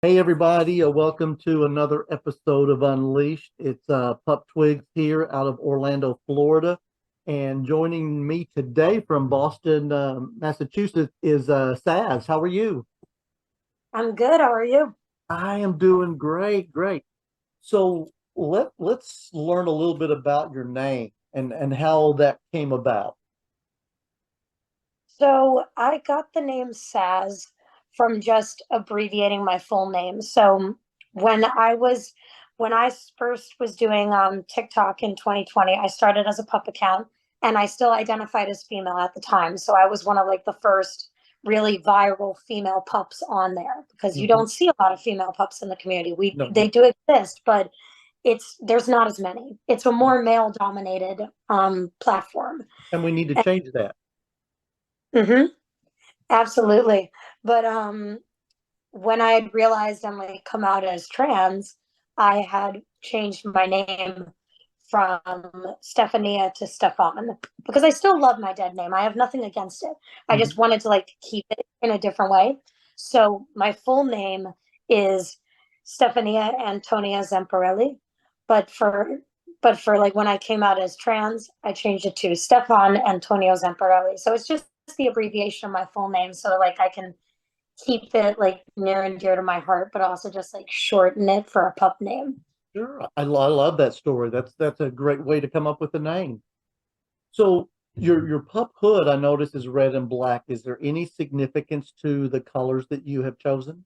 Hey everybody, welcome to another episode of Unleashed. It's Pup Twigs here out of Orlando, Florida. And joining me today from Boston, Massachusetts is Saz. How are you? I'm good. How are you? I am doing great, great. So let's learn a little bit about your name and how that came about. So I got the name Saz from just abbreviating my full name. So when I was when I first was doing TikTok in 2020, I started as a pup account and I still identified as female at the time. So I was one of like the first really viral female pups on there because you Mhm. don't see a lot of female pups in the community. We No, they do exist, but it's there's not as many. It's a more male dominated platform. and we need to change that. hmm Absolutely. But when I had realized I'm like come out as trans, I had changed my name from Stephania to Stefan because I still love my dead name. I have nothing against it. I just Mhm. wanted to like keep it in a different way. So my full name is Stefania Antonia Zamparelli, but for like when I came out as trans, I changed it to Stefan Antonio Zamparelli. So it's just the abbreviation of my full name so like I can keep it like near and dear to my heart, but also just like shorten it for a pup name. Sure. I love that story. That's a great way to come up with a name. So your pup hood, I notice, is red and black. Is there any significance to the colors that you have chosen?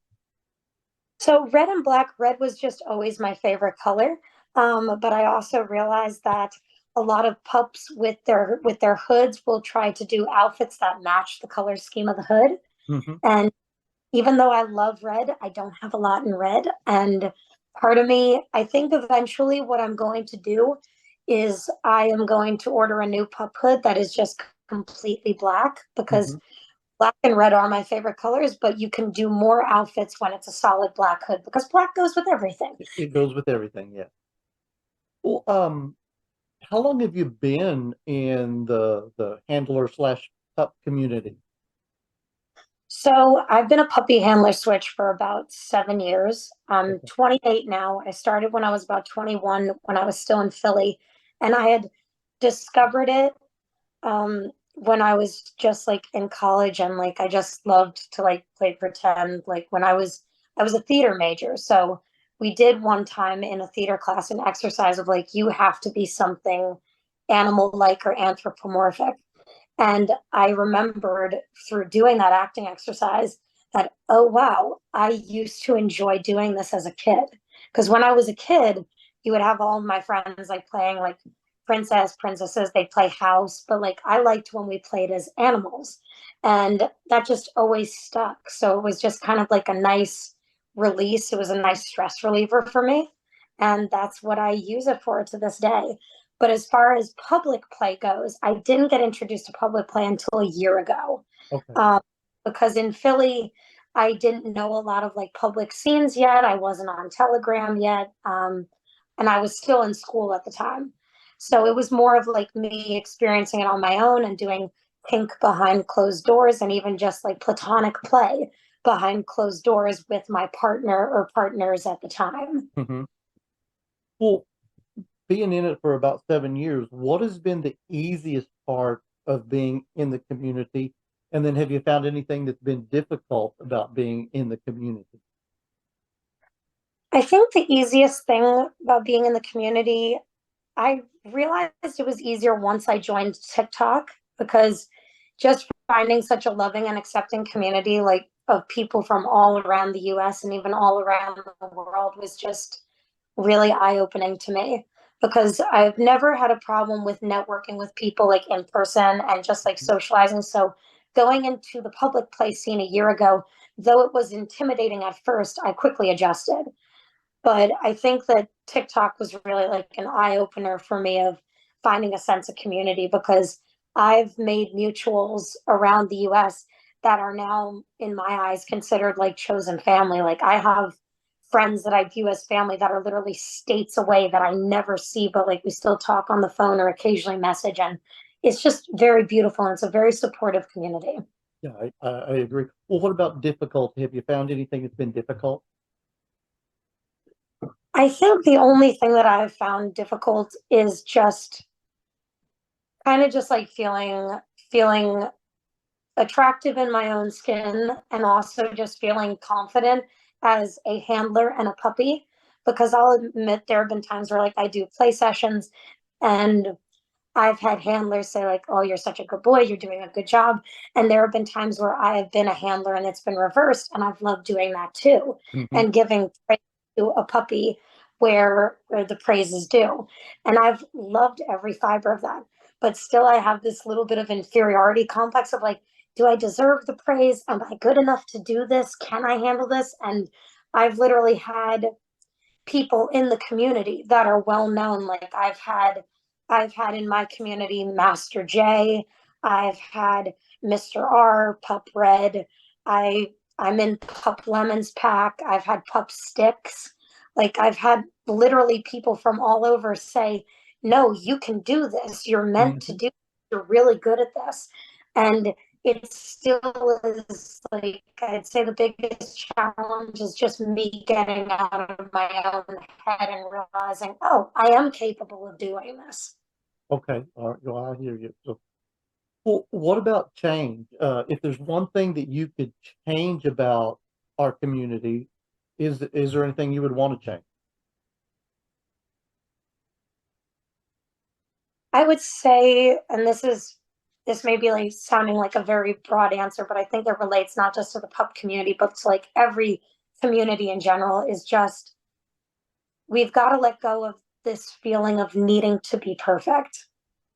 So red and black, red was just always my favorite color. But I also realized that a lot of pups with their hoods will try to do outfits that match the color scheme of the hood. Hmm. And even though I love red, I don't have a lot in red. And part of me, I think eventually what I'm going to do is I am going to order a new pup hood that is just completely black Hmm. because black and red are my favorite colors, but you can do more outfits when it's a solid black hood because black goes with everything. It goes with everything, yeah. Well, how long have you been in the handler slash pup community? So I've been a puppy handler switch for about 7 years. I'm Okay. 28 now. I started when I was about 21 when I was still in Philly, and I had discovered it when I was just like in college and like I just loved to like play pretend. Like when I was a theater major. So we did one time in a theater class an exercise of like you have to be something animal like or anthropomorphic. And I remembered through doing that acting exercise that, oh, wow, I used to enjoy doing this as a kid. Because when I was a kid, you would have all of my friends like playing like princesses, they'd play house, but like I liked when we played as animals. And that just always stuck. So it was just kind of like a nice release. It was a nice stress reliever for me. And that's what I use it for to this day. But as far as public play goes, I didn't get introduced to public play until a year ago. Okay. Um, because in Philly, I didn't know a lot of like public scenes yet. I wasn't on Telegram yet. And I was still in school at the time. So it was more of like me experiencing it on my own and doing pink behind closed doors and even just like platonic play behind closed doors with my partner or partners at the time. Hmm. Well, being in it for about 7 years, what has been the easiest part of being in the community? And then have you found anything that's been difficult about being in the community? I think the easiest thing about being in the community, I realized it was easier once I joined TikTok because just finding such a loving and accepting community like of people from all around the US and even all around the world was just really eye-opening to me because I've never had a problem with networking with people like in person and just like socializing. So going into the public place scene a year ago, though it was intimidating at first, I quickly adjusted. But I think that TikTok was really like an eye opener for me of finding a sense of community because I've made mutuals around the US that are now, in my eyes, considered like chosen family. Like I have friends that I view as family that are literally states away that I never see, but like we still talk on the phone or occasionally message. And it's just very beautiful and it's a very supportive community. Yeah, I agree. Well, what about difficulty? Have you found anything that's been difficult? I think the only thing that I've found difficult is just kind of just like feeling attractive in my own skin, and also just feeling confident as a handler and a puppy, because I'll admit there have been times where like I do play sessions and I've had handlers say like, "Oh, you're such a good boy, you're doing a good job." And there have been times where I have been a handler and it's been reversed, and I've loved doing that too, Hmm. and giving praise to a puppy where the praise is due. And I've loved every fiber of that. But still I have this little bit of inferiority complex of like, do I deserve the praise? Am I good enough to do this? Can I handle this? And I've literally had people in the community that are well known. Like I've had in my community Master J, I've had Mr. R, Pup Red, I'm in Pup Lemon's pack, I've had Pup Sticks. Like I've had literally people from all over say, "No, you can do this. You're meant to Hmm. do. You're really good at this." And it still is like, I'd say the biggest challenge is just me getting out of my own head and realizing, oh, I am capable of doing this. Okay, all right, well, I hear you. So, well, what about change? If there's one thing that you could change about our community, is there anything you would want to change? I would say, and this may be like sounding like a very broad answer, but I think it relates not just to the pup community, but to like every community in general, is just we've got to let go of this feeling of needing to be perfect.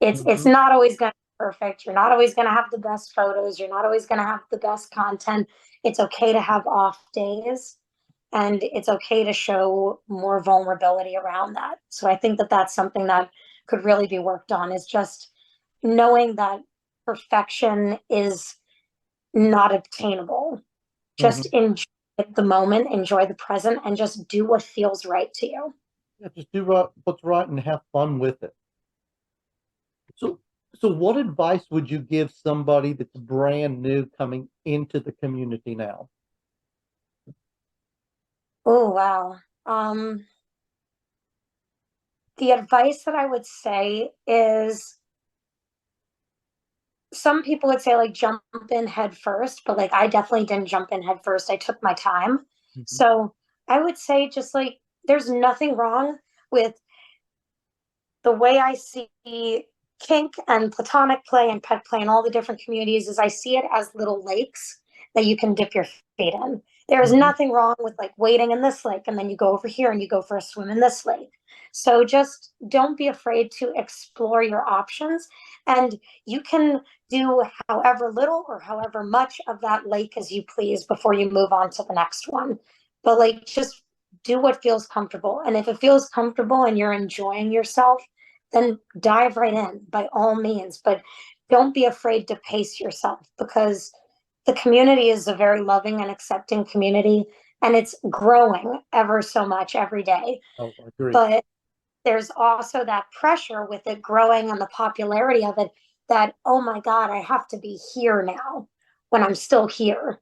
It's Hmm. not always going to be perfect. You're not always going to have the best photos. You're not always going to have the best content. It's okay to have off days, and it's okay to show more vulnerability around that. So I think that that's something that could really be worked on, is just knowing that perfection is not obtainable. Just Hmm. enjoy the moment, enjoy the present, and just do what feels right to you. Yeah, just do what's right and have fun with it. So, so what advice would you give somebody that's brand new coming into the community now? Oh, wow. The advice that I would say is, some people would say like jump in head first, but like I definitely didn't jump in head first. I took my time. Hmm. So I would say just like there's nothing wrong with the way I see kink and platonic play and pet play and all the different communities. Is I see it as little lakes that you can dip your feet in. There is Hmm. nothing wrong with like wading in this lake and then you go over here and you go for a swim in this lake. So just don't be afraid to explore your options, and you can do however little or however much of that lake as you please before you move on to the next one. But like just do what feels comfortable. And if it feels comfortable and you're enjoying yourself, then dive right in by all means. But don't be afraid to pace yourself, because the community is a very loving and accepting community, and it's growing ever so much every day. Oh, I agree. But there's also that pressure with it growing and the popularity of it, that, oh my God, I have to be here now when I'm still here.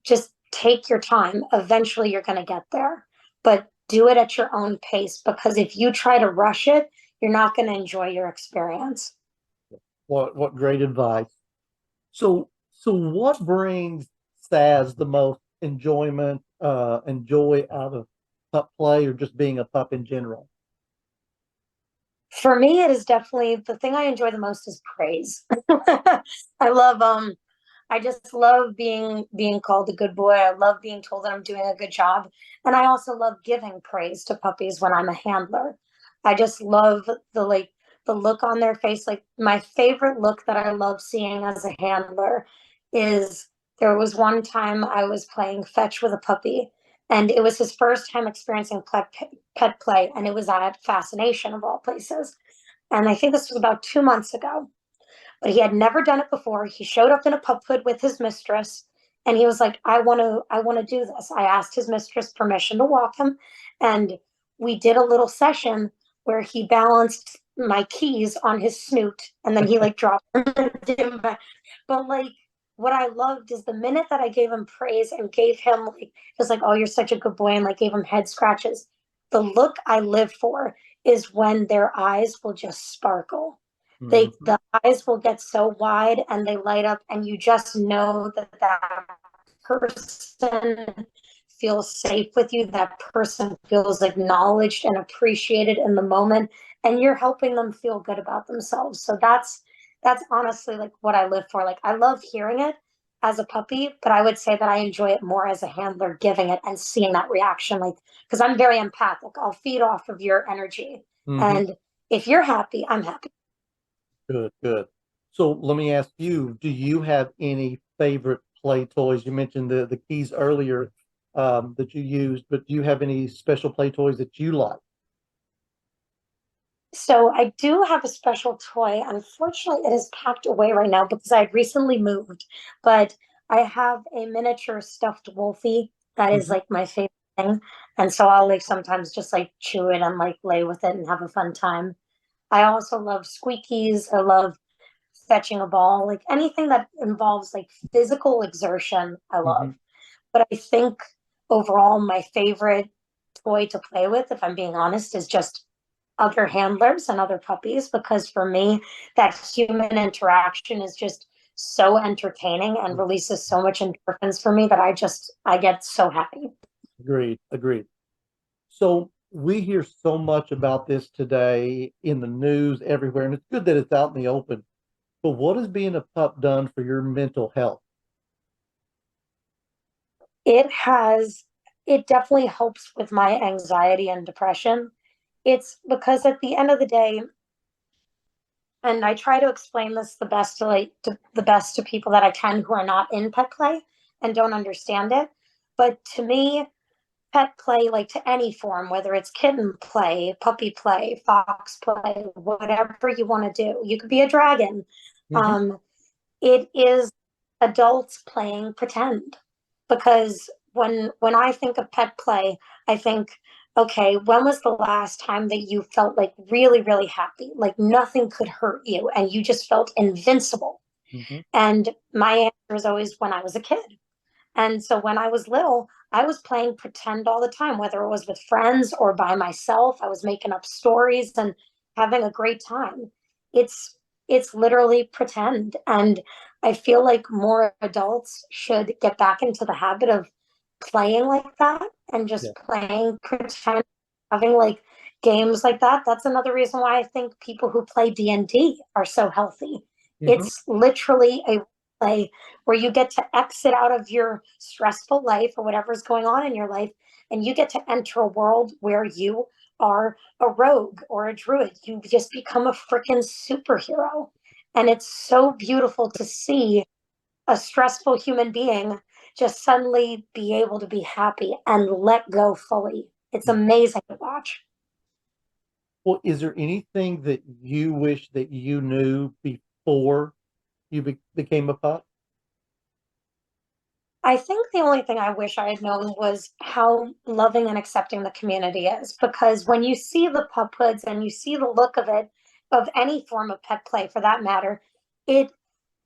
Just take your time. Eventually, you're going to get there, but do it at your own pace, because if you try to rush it, you're not going to enjoy your experience. What great advice. So what brings Saz the most enjoyment, and joy out of pup play or just being a pup in general? For me, it is definitely the thing I enjoy the most is praise. I love I just love being called a good boy. I love being told that I'm doing a good job. And I also love giving praise to puppies when I'm a handler. I just love the look on their face. Like my favorite look that I love seeing as a handler is, there was one time I was playing fetch with a puppy, and it was his first time experiencing pet play, and it was at Fascination of all places. And I think this was about 2 months ago, but he had never done it before. He showed up in a pup hood with his mistress, and he was like, I want to do this. I asked his mistress permission to walk him, and we did a little session where he balanced my keys on his snoot, and then he like dropped them back. But like, what I loved is the minute that I gave him praise and gave him like, just like, oh, you're such a good boy, and like gave him head scratches, the look I live for is when their eyes will just sparkle. Hmm. The eyes will get so wide and they light up, and you just know that that person feels safe with you. That person feels acknowledged and appreciated in the moment, and you're helping them feel good about themselves. So that's honestly like what I live for. Like I love hearing it as a puppy, but I would say that I enjoy it more as a handler, giving it and seeing that reaction. Like, because I'm very empathic, I'll feed off of your energy. Hmm. And if you're happy, I'm happy. Good, good. So let me ask you, do you have any favorite play toys? You mentioned the keys earlier that you used, but do you have any special play toys that you like? So I do have a special toy. Unfortunately, it is packed away right now because I had recently moved. But I have a miniature stuffed wolfie that is Hmm. like my favorite thing. And so I'll like sometimes just like chew it and like lay with it and have a fun time. I also love squeakies. I love fetching a ball, like anything that involves like physical exertion, I Hmm. love. But I think overall, my favorite toy to play with, if I'm being honest, is just other handlers and other puppies, because for me, that human interaction is just so entertaining and releases so much endorphins for me that I get so happy. Agreed, agreed. So we hear so much about this today in the news everywhere, and it's good that it's out in the open. But what has being a pup done for your mental health? It has, it definitely helps with my anxiety and depression. It's because at the end of the day, and I try to explain this the best the best to people that I can who are not in pet play and don't understand it. But to me, pet play, like to any form, whether it's kitten play, puppy play, fox play, whatever you want to do, you could be a dragon. Hmm. Um, it is adults playing pretend, because when I think of pet play, I think, okay, when was the last time that you felt like really really happy, like nothing could hurt you and you just felt invincible? Hmm. And my answer is always when I was a kid. And so when I was little, I was playing pretend all the time, whether it was with friends or by myself. I was making up stories and having a great time. It's it's literally pretend. And I feel like more adults should get back into the habit of playing like that and Yeah. just playing pretend, having like games like that. That's another reason why I think people who play D&D are so healthy. Hmm. It's literally a play where you get to exit out of your stressful life or whatever's going on in your life, and you get to enter a world where you are a rogue or a druid. You just become a freaking superhero. And it's so beautiful to see a stressful human being just suddenly be able to be happy and let go fully. It's amazing to watch. Well, is there anything that you wish that you knew before you became a pup? I think the only thing I wish I had known was how loving and accepting the community is. Because when you see the pup hoods and you see the look of it, of any form of pet play for that matter, it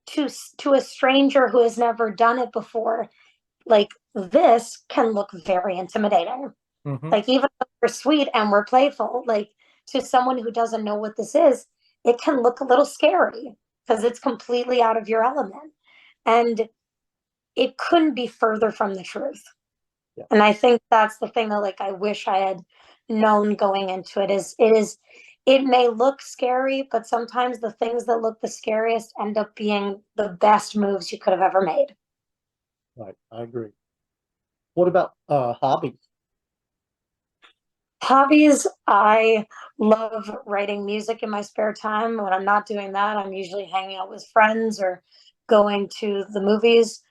to a stranger who has never done it before, like this can look very intimidating. Hmm. Like even though we're sweet and we're playful, like to someone who doesn't know what this is, it can look a little scary because it's completely out of your element. And it couldn't be further from the truth. Yeah. And I think that's the thing that like I wish I had known going into it. It may look scary, but sometimes the things that look the scariest end up being the best moves you could have ever made. Right. I agree. What about hobbies? Hobbies, I love writing music in my spare time. When I'm not doing that, I'm usually hanging out with friends or going to the movies.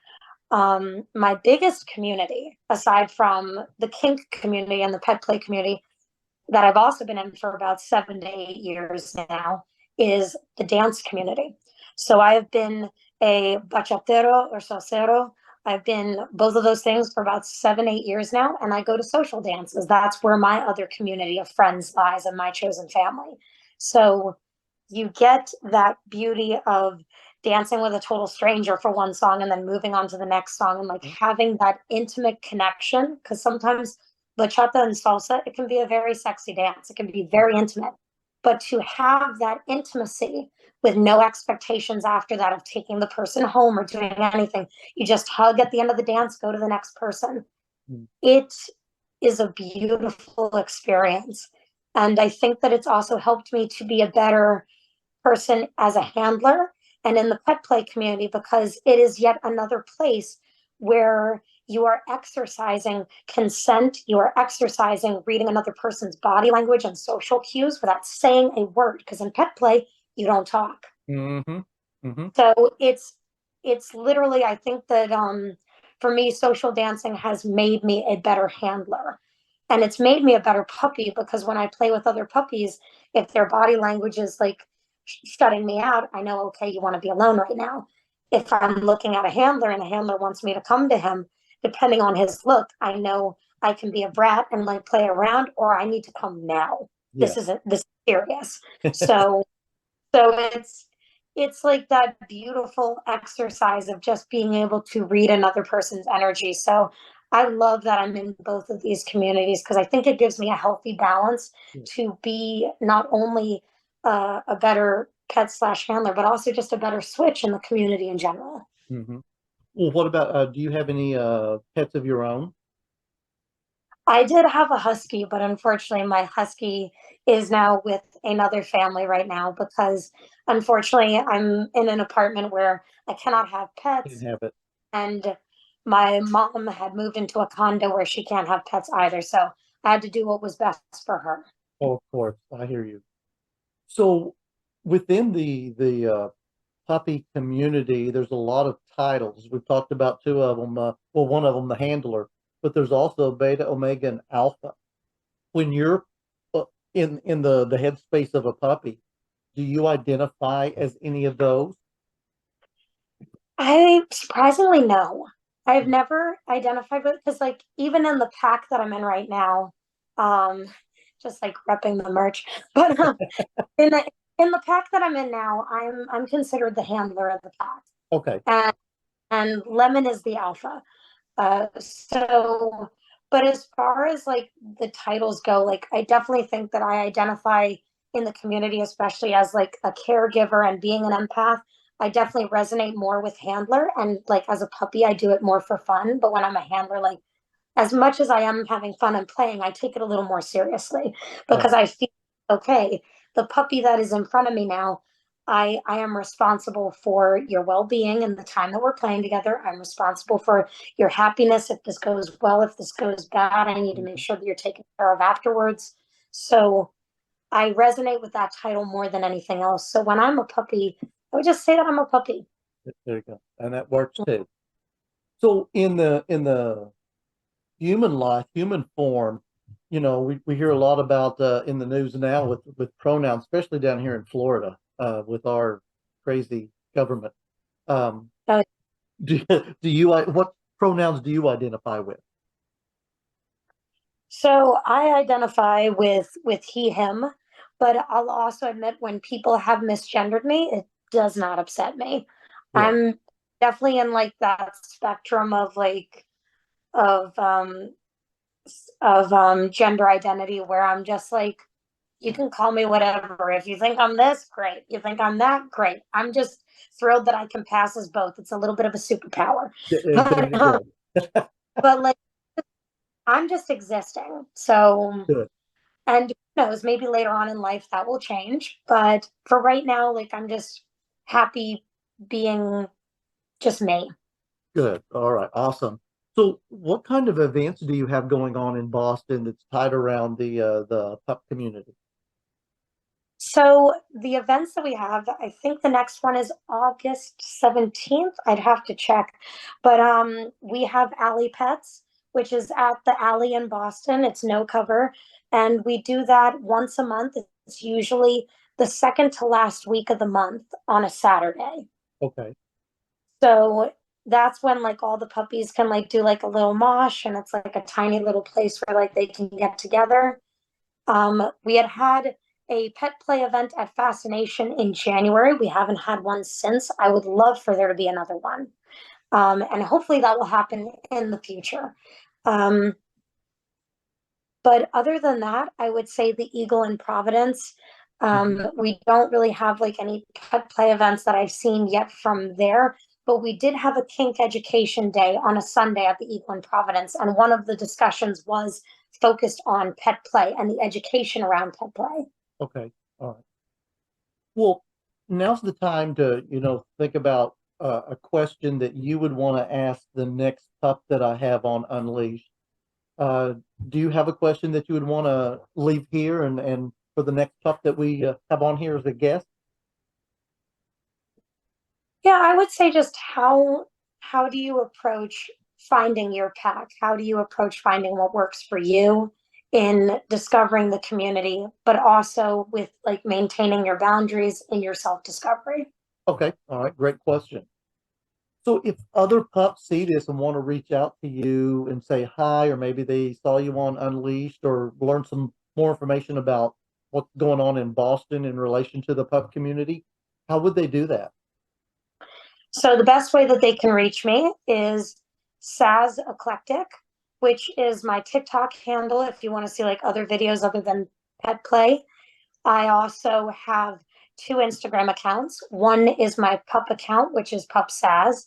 My biggest community, aside from the kink community and the pet play community, that I've also been in for about 7 to 8 years now, is the dance community. So I've been a bachatero or salsero. I've been both of those things for about 7, 8 years now, and I go to social dances. That's where my other community of friends lies and my chosen family. So you get that beauty of dancing with a total stranger for one song and then moving on to the next song and like having that intimate connection, because sometimes bachata and salsa, it can be a very sexy dance. It can be very intimate. But to have that intimacy with no expectations after that of taking the person home or doing anything, you just hug at the end of the dance, go to the next person. Mm. It is a beautiful experience. And I think that it's also helped me to be a better person as a handler and in the pet play community, because it is yet another place where you are exercising consent, you are exercising reading another person's body language and social cues without saying a word, because in pet play you don't talk. Mm-hmm. Mm-hmm. So it's literally, I think that for me, social dancing has made me a better handler. And it's made me a better puppy, because when I play with other puppies, if their body language is like shutting me out, I know, okay, you want to be alone right now. If I'm looking at a handler and a handler wants me to come to him, depending on his look, I know I can be a brat and like play around, or I need to come now. Yeah. This is serious. So so it's like that beautiful exercise of just being able to read another person's energy. So I love that I'm in both of these communities, because I think it gives me a healthy balance Yeah. to be not only a better pet slash handler, but also just a better switch in the community in general. Mm-hmm. Well, what about do you have any pets of your own? I did have a husky, but unfortunately, my husky is now with another family right now, because unfortunately, I'm in an apartment where I cannot have Can't pets, have it. and my mom had moved into a condo where she can't have pets either. So I had to do what was best for her. Oh, of course, I hear you. So within the puppy community, there's a lot of titles. We've talked about two of them. Well, one of them, the handler, but there's also beta, omega, and alpha. When you're uh, in the headspace of a puppy, do you identify as any of those? I surprisingly no. I've never identified with, because like even in the pack that I'm in right now, um, just like repping the merch, but in the in the pack that I'm in now, I'm considered the handler of the pack, Okay, and Lemon is the alpha. So, but as far as like the titles go, like I definitely think that I identify in the community, especially as like a caregiver and being an empath. I definitely resonate more with handler, and like as a puppy, I do it more for fun. But when I'm a handler, like as much as I am having fun and playing, I take it a little more seriously, right. because I feel okay, the puppy that is in front of me now, I am responsible for your well-being and the time that we're playing together. I'm responsible for your happiness. If this goes well, if this goes bad, I need to make Mhm. sure that you're taken care of afterwards. So I resonate with that title more than anything else. So when I'm a puppy, I would just say that I'm a puppy. There you go, and that works too. So in the human life, human form, we hear a lot about in the news now with pronouns, especially down here in Florida, with our crazy government. Um, Uh, do what pronouns do you identify with? So I identify with he him, but I'll also admit when people have misgendered me, it does not upset me. Yeah, I'm definitely in like that spectrum of like of um gender identity, where I'm just like, you can call me whatever. If you think I'm this, great. You think I'm that, great. I'm just thrilled that I can pass as both. It's a little bit of a superpower. there But you go. but like I'm just existing. So, Good, and who knows, maybe later on in life that will change. But for right now, like I'm just happy being just me. good. All right, awesome. So, what kind of events do you have going on in Boston that's tied around the pup community? So the events that we have, I think the next one is August 17th. I'd have to check. But we have Alley Pets, which is at the Alley in Boston. It's no cover. And we do that once a month. It's usually the second to last week of the month on a Saturday. Okay, So that's when like all the puppies can like do like a little mosh, and it's like a tiny little place where like they can get together. We had a pet play event at Fascination in January. We haven't had one since. I would love for there to be another one. And hopefully that will happen in the future. Um, But other than that, I would say the Eagle in Providence. We don't really have like any pet play events that I've seen yet from there, but we did have a kink education day on a Sunday at the Eagle in Providence. And one of the discussions was focused on pet play and the education around pet play. Okay. All right. Well, now's the time to, think about a question that you would want to ask the next pup that I have on Unleashed. Uh, do you have a question that you would want to leave here and for the next pup that we have on here as a guest? Yeah, I would say just how do you approach finding your pack? How do you approach finding what works for you in discovering the community, but also with like maintaining your boundaries in your self-discovery? Okay. All right. Great question. So if other pups see this and want to reach out to you and say hi, or maybe they saw you on Unleashed or learn some more information about what's going on in Boston in relation to the pup community, how would they do that? So the best way that they can reach me is Saz Eclectic, which is my TikTok handle if you want to see like other videos other than pet play. I also have two Instagram accounts. One is my pup account, which is Pup Saz.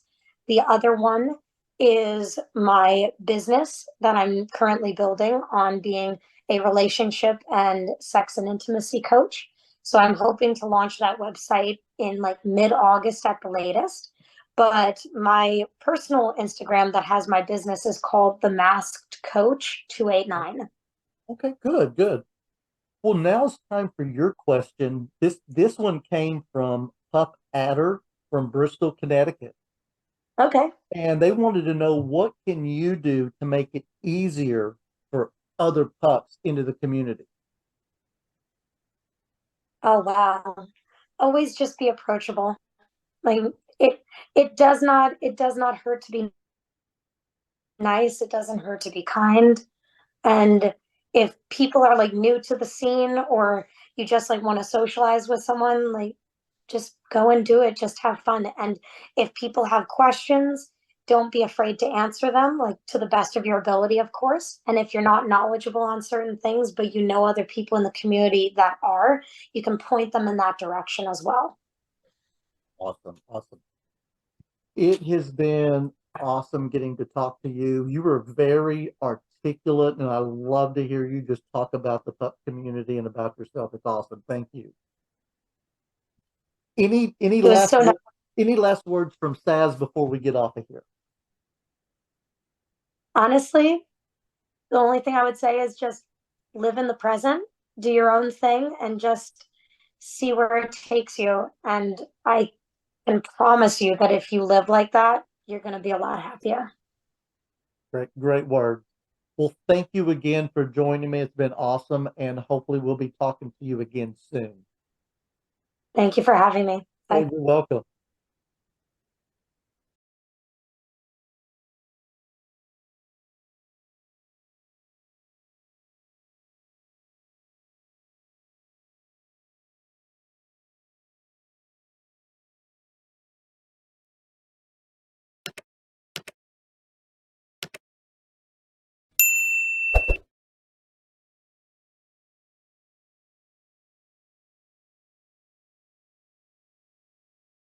The other one is my business that I'm currently building on being a relationship and sex and intimacy coach. So I'm hoping to launch that website in like mid-August at the latest. But my personal Instagram that has my business is called The Masked Coach 289. Okay, good, good. Well, now's time for your question. This one came from Pup Adder from Bristol, Connecticut. Okay. And they wanted to know, what can you do to make it easier for other pups into the community? Oh wow. Always just be approachable. Like it it does not hurt to be nice. It doesn't hurt to be kind. And if people are like new to the scene or you just like want to socialize with someone, like just go and do it. Just have fun. And if people have questions, don't be afraid to answer them, like to the best of your ability, of course. And if you're not knowledgeable on certain things, but you know other people in the community that are, you can point them in that direction as well. Awesome, awesome. It has been awesome getting to talk to you. You were very articulate, and I love to hear you just talk about the pup community and about yourself. It's awesome. Thank you. Any It was last so nice. any last words from Saz before we get off of here? Honestly, the only thing I would say is just live in the present, do your own thing, and just see where it takes you. And I can promise you that if you live like that, you're going to be a lot happier. Great, great word. Well, thank you again for joining me. It's been awesome, and hopefully we'll be talking to you again soon. Thank you for having me. Hey, Bye. you're welcome.